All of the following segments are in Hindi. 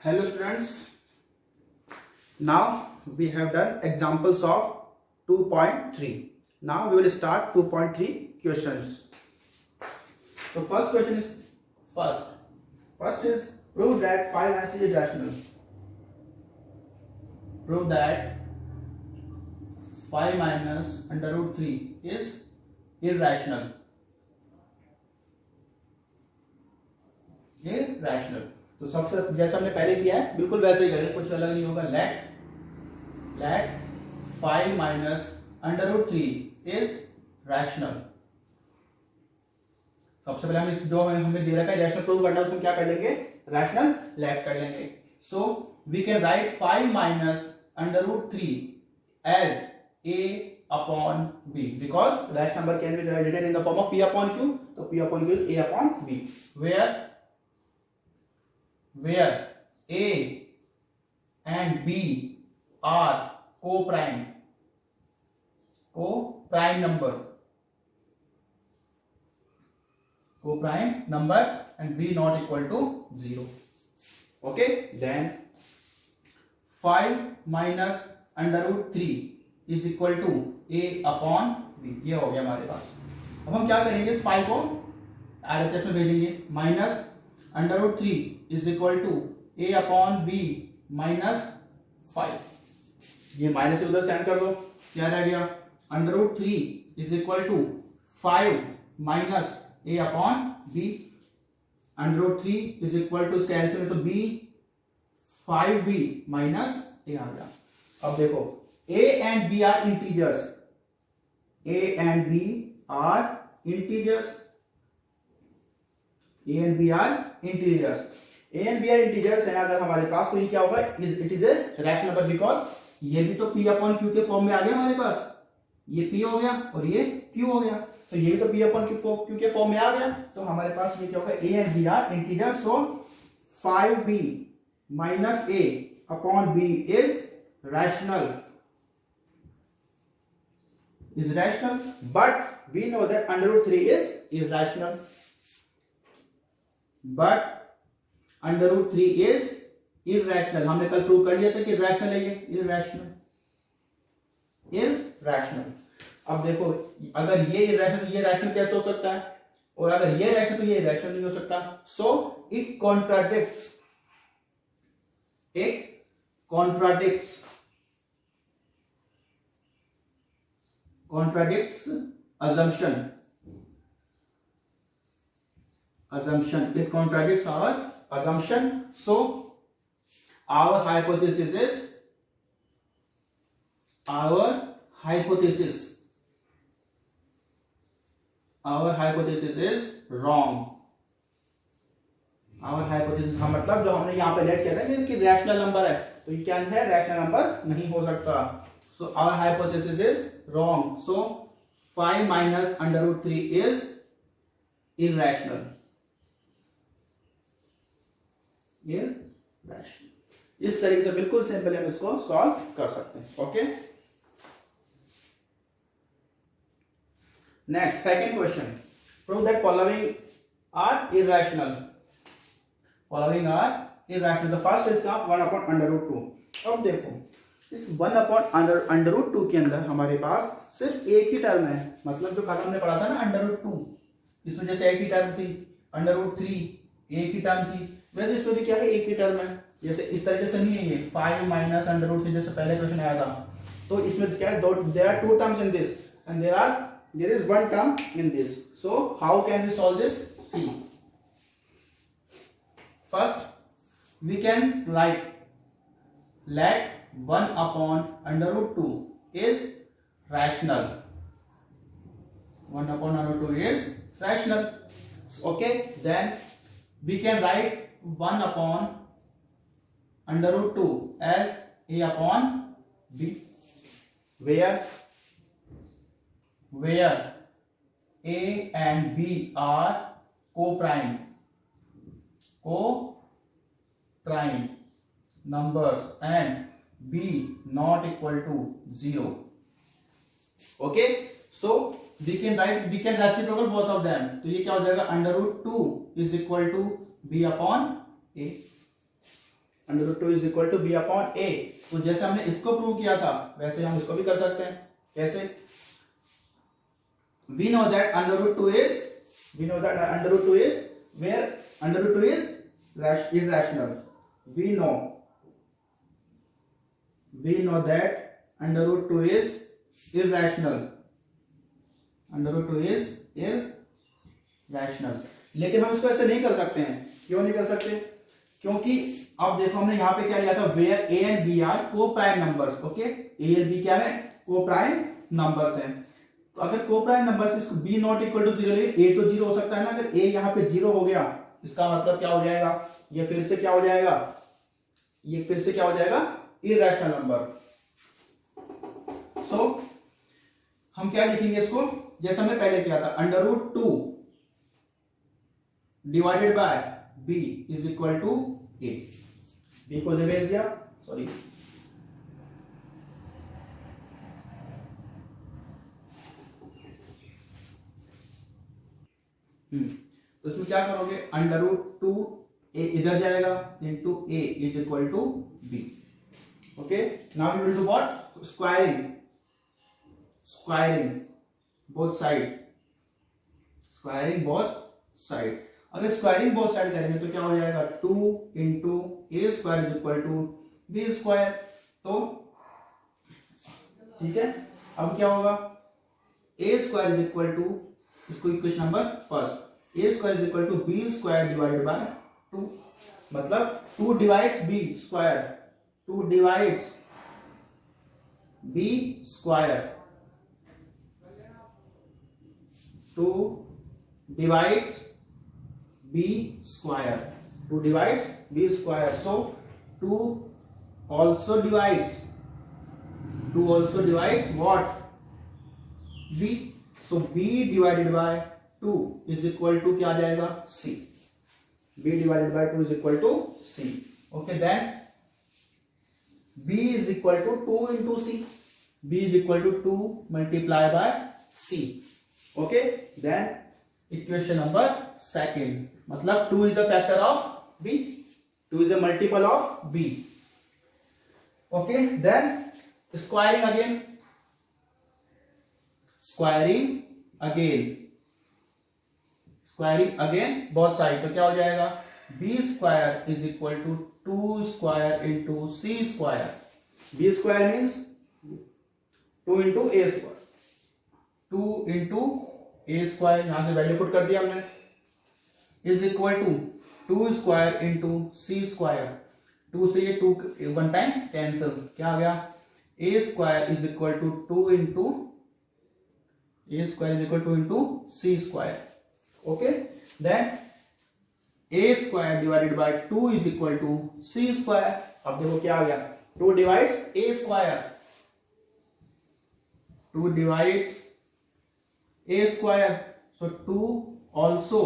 Hello students, now we have done examples of 2.3. Now we will start 2.3 questions. So first question is first is prove that 5 minus 3 is rational. Prove that 5 minus under root 3 is irrational. Irrational. तो सबसे जैसा हमने पहले किया है बिल्कुल वैसे ही करेंगे, कुछ अलग नहीं होगा. Let 5 minus under root 3 is rational. सबसे पहले हमें जो हमें दे रखा है रैशनल प्रूव करना है, उसको क्या कर लेंगे, रैशनल लेट कर लेंगे. So we can write 5 minus under root 3 as a upon b because rational number can be written in the form of p upon q. So p upon q is a upon b, where a and b are co-prime number and b not equal to 0. Okay, then 5 minus under root 3 is equal to a upon b. ये हो गया हमारे पास. अब हम क्या करेंगे, इस 5 को RHS में भेजेंगे. Minus under root 3 is equal to a upon b minus 5. ये माइनस उधर सेंड कर दो, क्या रह गया, under root 3 is equal to 5 minus a upon b. Under root 3 is equal to इसका एलसीएम तो b 5b माइनस a आ गया. अब देखो a and b are integers. a and b are integers. a and b are integers. a and b are integers है अगर हमारे पास, तो ये क्या होगा, it is a rational number because ये भी तो p अपॉन q के फॉर्म में आ गया हमारे पास. ये p हो गया और ये q हो गया, तो ये भी तो p अपॉन q के फॉर्म में आ गया. तो हमारे पास ये क्या होगा, a and b are integers. so 5b minus a upon b is rational. Is rational, but we know that under root 3 is irrational. But under root 3 is irrational. हमने कल प्रूव कर लिया था कि irrational है, ये irrational. अब देखो अगर ये irrational, ये rational कैसे हो सकता है, और अगर ये rational तो ये irrational नहीं हो सकता. So it contradicts assumption. It contradicts our assumption. So our hypothesis is wrong. Our hypothesis का मतलब जो हमने यहाँ पे लेट किया था कि रैशनल नंबर है, तो ये क्या है, रैशनल नंबर नहीं हो सकता. So our hypothesis is wrong. So 5 minus under root 3 is irrational. इस तरीके से बिल्कुल सिंपल हम इसको सॉल्व कर सकते हैं. Okay, next second question. Prove that following are irrational. The first is 1 upon under root 2. अब देखो इस 1 अपॉन अंडर रूट 2 के अंदर हमारे पास सिर्फ एक ही टर्म है. मतलब जो खाना हमने पढ़ा था ना अंडर रूट 2, इसमें जैसे एक ही टर्म थी. अंडर रूट 3 एक ही टर्म थी, वैसे इसमें भी क्या है, एक ही टर्म है. जैसे इस तरीके से नहीं है ये 5 माइनस अंडर रूट 3 जैसे पहले क्वेश्चन आया था. तो इसमें क्या है, there are 2 terms in this and there is 1 term in this. So how can we solve this? See, first we can write let 1 upon under root 2 is rational. 1 upon under root 2 is rational. Okay, then we can write 1 upon under root 2 as a upon b, where a and b are co-prime numbers and b not equal to 0. Okay, so we can reciprocal both of them. तो ये क्या हो जाएगा, under root 2 is equal to b upon a. √2 is equal to B upon A. तो जैसे हमने इसको प्रूव किया था वैसे हम इसको भी कर सकते हैं। कैसे? we know that √2 is where √2 is irrational. we know that √2 is irrational. √2 is irrational. लेकिन हम इसको ऐसे नहीं कर सकते हैं। क्यों नहीं कर सकते? क्योंकि अब देखो हमने यहाँ पे क्या लिया था, where A and B are co prime numbers. Okay, A and B क्या है? को प्राइम नंबर्स हैं। तो अगर को प्राइम नंबर्स इसको B not equal to 0 A तो 0 हो सकता है ना। अगर ए यहाँ पे 0 हो गया इसका मतलब क्या हो जाएगा? ये फिर से क्या हो जाएगा? Irrational number. सो हम क्या लिखेंगे इसको? जैसे हमने पहले किया था, √2 divided by B is equal to A. B को भेज दिया, सॉरी, तो इसमें क्या करोगे? √2 ए इधर जाएगा into A is equal to B. Okay, now we will do what? Squaring both side. अगर स्क्वायरिंग बोथ साइड करेंगे तो क्या हो जाएगा? 2 into A square is equal to B square. तो ठीक है, अब क्या होगा? A square is equal to, इसको equation number first, A square is equal to B square divided by 2। मतलब 2 divides B square, 2 divides B square, 2 divides B square, 2 divides B square. So 2 also divides what? b. so b divided by 2 is equal to क्या आ जाएगा? c. b divided by 2 is equal to c. okay, then b is equal to 2 into c. b is equal to 2 multiply by c. okay, then equation number second, मतलब 2 is a factor of b, 2 is a multiple of b. okay, then squaring again both sides। तो क्या हो जाएगा? b square is equal to 2 square into c square। b square means 2 into a square, 2 into a square, यहां से वैल्यू पुट कर दिया हमने, is equal to 2 square into c square। 2 से ये 2 वन टाइम कैंसिल, क्या आ गया? a square is equal to 2 into c square। okay, then a square divided by 2 is equal to c square। अब देखो क्या आ गया? 2 divides a square, 2 divides a square, so 2 also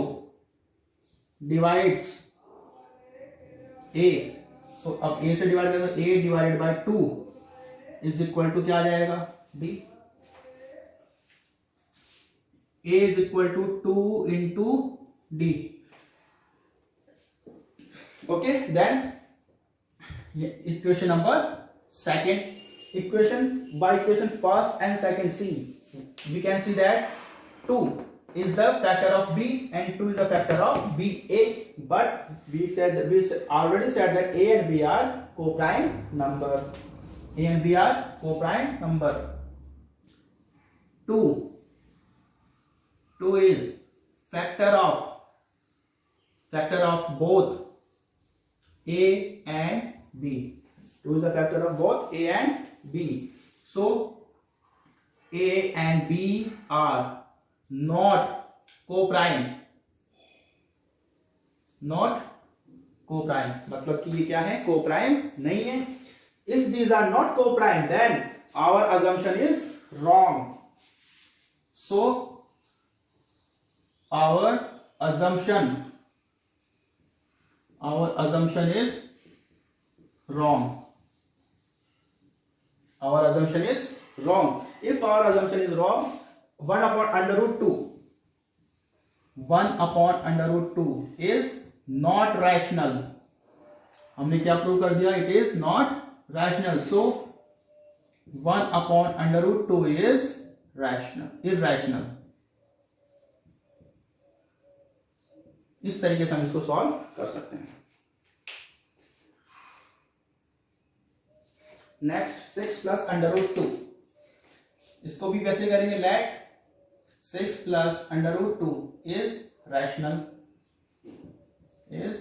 divides a। so अब a से डिवाइड करें तो a divided by 2 is equal to क्या आ जाएगा? b। a is equal to 2 into d। Okay, then equation number second, equation first and second see, we can see that 2 is the factor of b and 2 is the factor of ba, but we already said that a and b are co-prime number. 2 is factor of both a and b. 2 is the factor of both a and b. So a and b are not co-prime, मतलब कि ये क्या है? co-prime नहीं है। if these are not co-prime then our assumption is wrong. so our assumption is wrong. if our assumption is wrong, 1 upon √2 is not rational. हमने क्या प्रूव कर दिया, it is not rational. So 1 upon under root 2 is rational, irrational. इस तरीके से हम इसको सॉल्व कर सकते हैं. नेक्स्ट 6 प्लस अंडर रूट 2, इसको भी वैसे करेंगे. Let 6 plus under root 2 is rational, is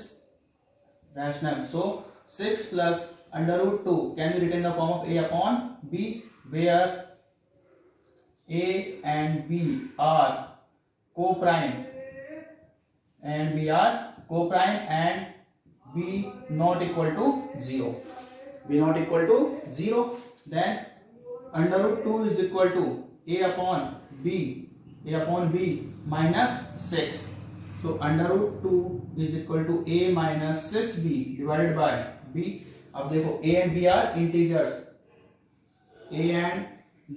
rational. So 6 plus under root 2 can be written in the form of a upon b, where a and b are co-prime and b are co-prime and b not equal to 0. b not equal to 0. Then under root 2 is equal to a upon b minus 6. So under root 2 is equal to a minus 6b divided by b. अब देखो a and b are integers. a and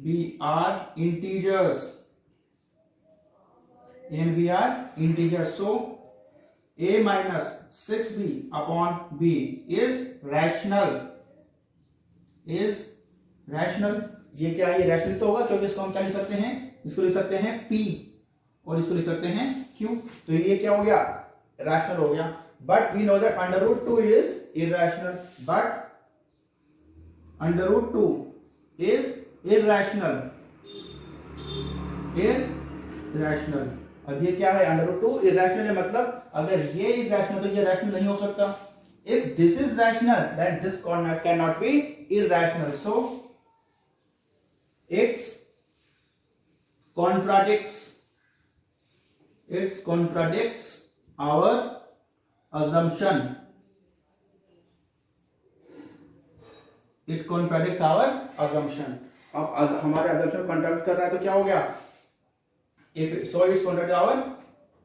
b are integers. a and b are integers. So a minus 6b upon b is rational. Is rational. ये क्या है, ये रैशनल तो होगा क्योंकि इसको हम क्या लिख सकते हैं, इसको लिख सकते हैं p और इसको लिख सकते हैं q. तो ये क्या हो गया, रैशनल हो गया. But we know that under root 2 is irrational. But under root 2 is irrational. Irrational. अब ये क्या है, अंडर रूट 2 इरैशनल है, मतलब अगर ये इरैशनल तो ये रैशनल नहीं हो सकता. If this is rational then this can not be irrational. So it's contradicts our assumption. It contradicts our assumption. अब हमारे assumption contradict कर रहा है तो क्या हो गया, so it's contradict our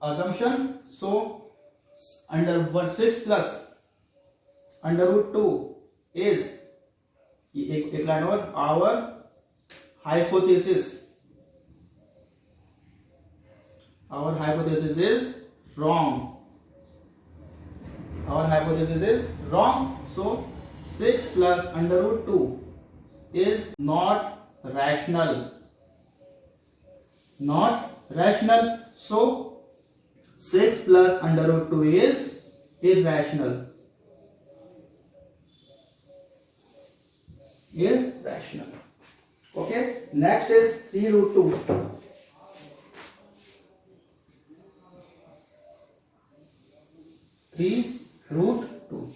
assumption. So under 6 plus under root 2 is एक लाइन और, our hypothesis. Our hypothesis is wrong. Our hypothesis is wrong. So 6 plus under root 2 is not rational. Not rational. So 6 plus under root 2 is irrational. Irrational. Okay. Next is 3 root 2. 3 root 2.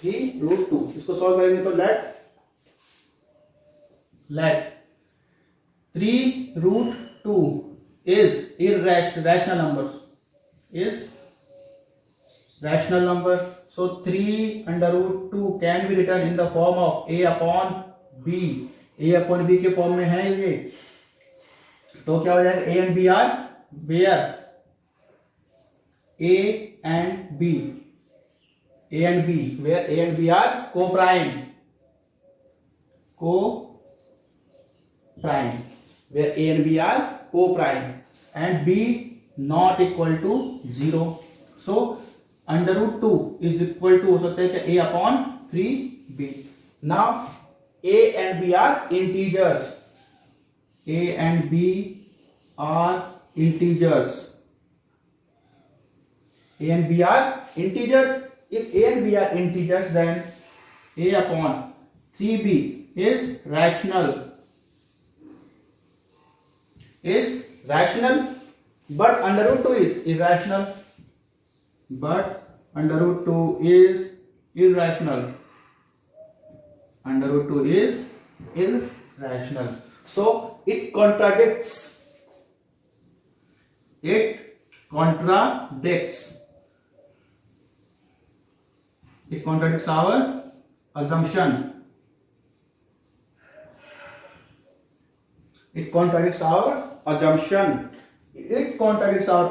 3 root 2 इसको सॉल्व करेंगे तो let 3 root 2 is irrational numbers. Is rational number. So 3 under root 2 can be written in the form of a upon b. a upon b के फॉर्म में है ये, तो क्या हो जाएगा, a and b are where A and B, where A and B are co-prime, where A and B are co-prime and B not equal to 0. So under root 2 is equal to हो सकता है क्या, A upon 3B. Now A and B are integers. A and B are integers. A and B are integers. If A and B are integers, then A upon 3B is rational. Is rational, but under root 2 is irrational. But under root 2 is irrational. Under root 2 is irrational. So it contradicts. It contradicts our assumption. It contradicts our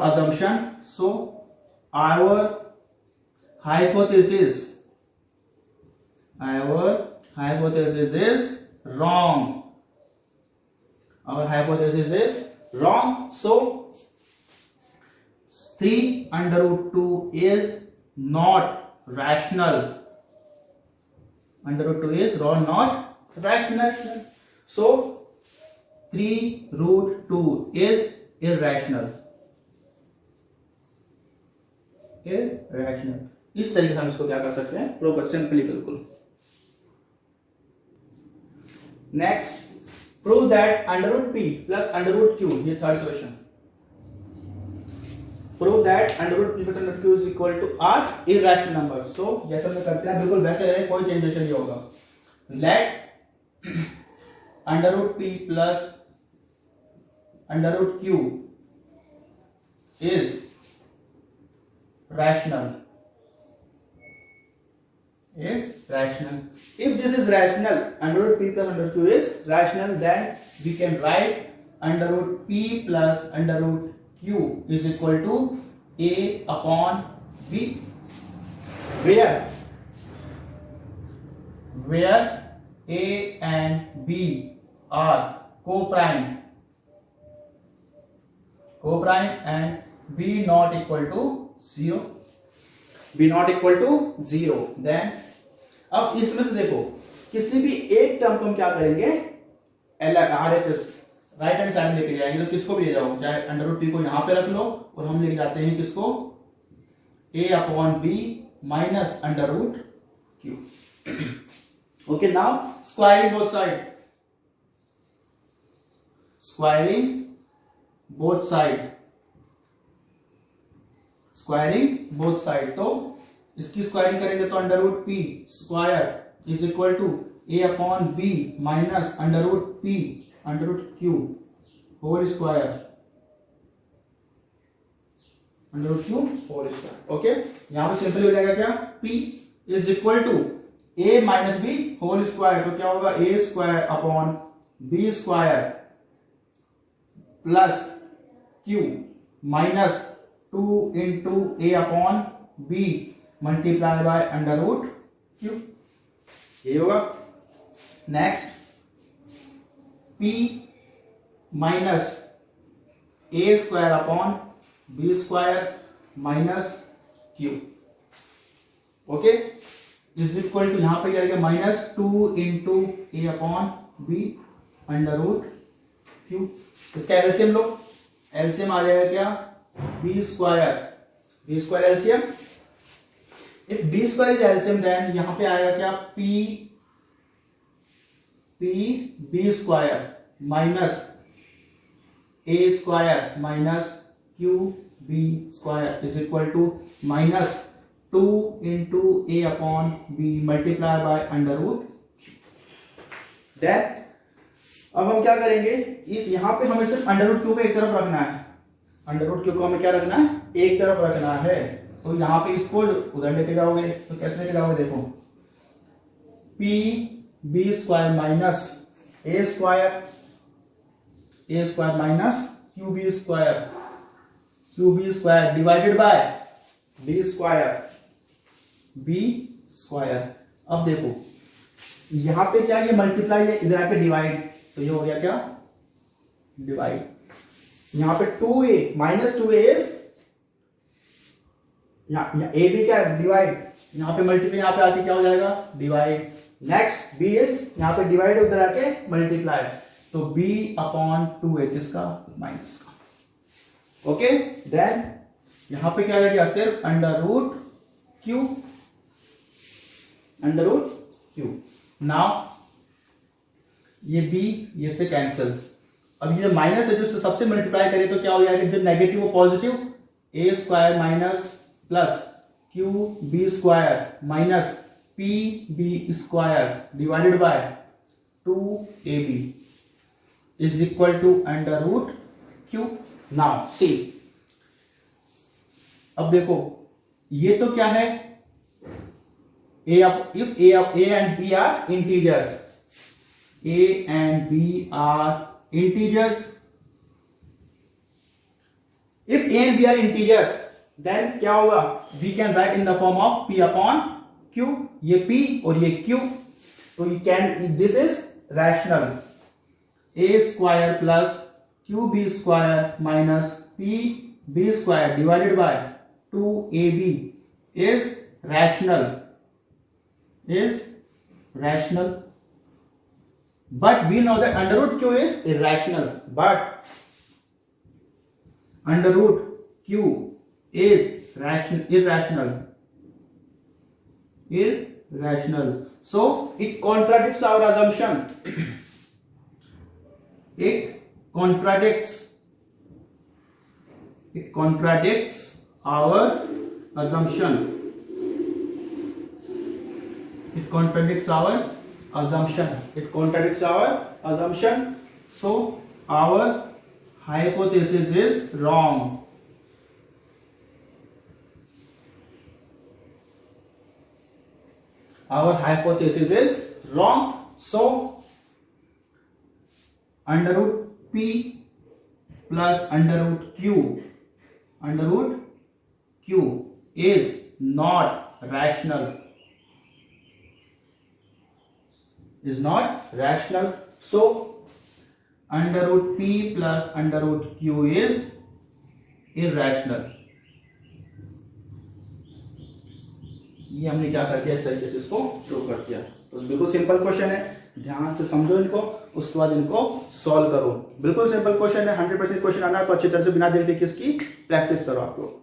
assumption. So our hypothesis is wrong. Our hypothesis is wrong. So 3 under root 2 is not rational. Under root 2 is not rational. So 3 root 2 is irrational. Irrational. इस तरीके से हम इसको क्या कर सकते हैं, प्रूव कर सिंपली बिल्कुल. Next, prove that under root P plus under root Q, ये third question. Prove that under root P plus under Q is equal to are irrational number. So जैसे हम करते हैं बिल्कुल वैसे रहे, कोई चेंजेस नहीं होगा. Let under root P plus under root Q is rational. Is rational. If this is rational, under root p plus under root q is rational, then we can write under root p plus under root q is equal to a upon b, where a and b are co-prime and b not equal to 0. b not equal to 0. Then अब इसमें से देखो किसी भी एक टर्म को हम क्या करेंगे, RHS राइट हैंड साइड लेके जाएंगे. तो किसको भी ले जाओ, चाहे अंडर रूट पी को यहां पे रख लो और हम लेके जाते हैं किसको, a upon b minus under root Q. Okay, now squaring both side. Squaring both side. Squaring both side. तो इसकी स्क्वायरिंग करेंगे तो under root P square is equal to A upon B minus under root P under root Q whole square, under root Q whole square. Okay, यहां पे सिंपल हो जाएगा क्या, P is equal to A minus B whole square. तो क्या होगा, A square upon B square plus Q minus 2 into a upon b multiplied by under root q. ये होगा. Next, p minus a square upon b square minus q. Okay, is equal to यहां पे क्या आएगा, minus 2 into a upon b under root q. इसका एलसीएम लो. एलसीएम आ जाएगा क्या, b square LCM. If b square is LCM, then यहां पे आएगा क्या, p b square minus a square minus q b square is equal to minus 2 into a upon b multiplied by under root. Then अब हम क्या करेंगे, इस यहां पे हमें सिर्फ अंडर रूट क्यू को एक तरफ रखना है. अंडर रूट क्यू को हमें क्या रखना है, एक तरफ रखना है. तो यहां पे इसको उधर लेके जाओगे तो कैसे लेके जाओगे, देखो P B square minus A square minus Q B square divided by B square. अब देखो यहां पे क्या, ये मल्टीप्लाई है, इधर आके डिवाइड, तो ये हो गया क्या, डिवाइड. यहां पे 2a माइनस 2a इज, यहाँ a भी क्या डिवाइड, यहां पे मल्टीप्लाई, यहां पे आके क्या हो जाएगा, डिवाइड. नेक्स्ट b इज, यहां पे डिवाइड उधर आके मल्टीप्लाई, तो b अपॉन 2a किसका, माइनस का. ओके, देन यहां पे क्या रहेगा, सिर्फ अंडर रूट क्यू. नाउ ये b ये से कैंसिल. अब ये माइनस है जो सबसे मल्टीप्लाई करें तो क्या हो जाएगा, जो नेगेटिव वो positive, A square minus plus Q B square minus P B square divided by 2ab is equal to under root Q. Now see, अब देखो ये तो क्या है, if a and b are integers, a and b are integers. If a and b are integers, then क्या होगा, we can write in the form of p upon q. ये p और ये q, तो you can, this is rational. a square plus qb square minus pb square divided by 2ab is rational, but we know that under root q is irrational, but under root q is irrational. So it contradicts our assumption. It contradicts our assumption. So our hypothesis is wrong. So under root p plus under root q is not rational. So under root p plus under root q is irrational. ये हमने क्या कर दिया, इस तरीके से इसको प्रूव कर दिया। तो बिल्कुल सिंपल क्वेश्चन है, ध्यान से समझो इनको, उसके बाद इनको सॉल्व करो। बिल्कुल सिंपल क्वेश्चन है, 100% क्वेश्चन आना है तो अच्छी तरह से बिना देख देख के इसकी प्रैक्टिस करो आप लोग।